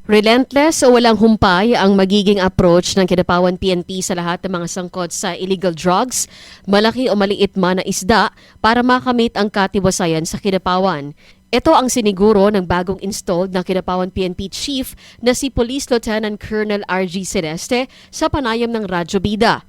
Relentless o walang humpay ang magiging approach ng Kidapawan PNP sa lahat ng mga sangkot sa illegal drugs, malaki o maliit man na isda para makamit ang katiwasayan sa Kidapawan. Ito ang siniguro ng bagong installed na Kidapawan PNP Chief na si Police Lieutenant Colonel R.G. Celeste sa panayam ng Radyo Bida.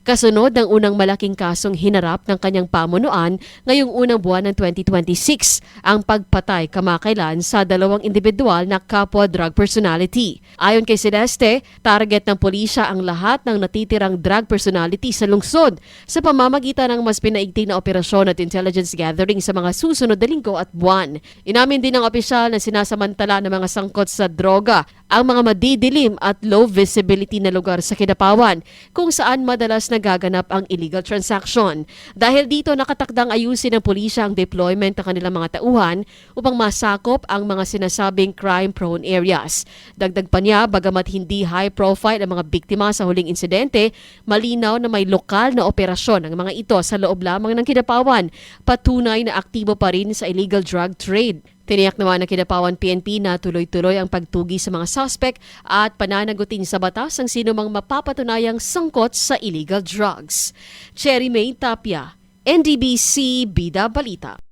Kasunod ng unang malaking kasong hinarap ng kanyang pamunuan ngayong unang buwan ng 2026, ang pagpatay kamakailan sa dalawang individual na kapwa drug personality. Ayon kay Celeste, target ng pulisya ang lahat ng natitirang drug personality sa lungsod sa pamamagitan ng mas pinaigting na operasyon at intelligence gathering sa mga susunod na linggo at buwan. Inamin din ng opisyal na sinasamantala ng mga sangkot sa droga ang mga madidilim at low visibility na lugar sa Kidapawan kung saan madalas nagaganap ang illegal transaction. Dahil dito nakatakdang ayusin ng pulisya ang deployment ng kanilang mga tauhan upang masakop ang mga sinasabing crime-prone areas. Dagdag pa niya, bagamat hindi high-profile ang mga biktima sa huling insidente, malinaw na may lokal na operasyon ang mga ito sa loob lamang ng Kidapawan, patunay na aktibo pa rin sa illegal drug trade. Tiniyak naman ng Kidapawan PNP na tuloy-tuloy ang pagtugi sa mga suspect at pananagutin sa batas ang sinumang mapapatunayang sangkot sa illegal drugs. Cherry May Tapia, NDBC Bida Balita.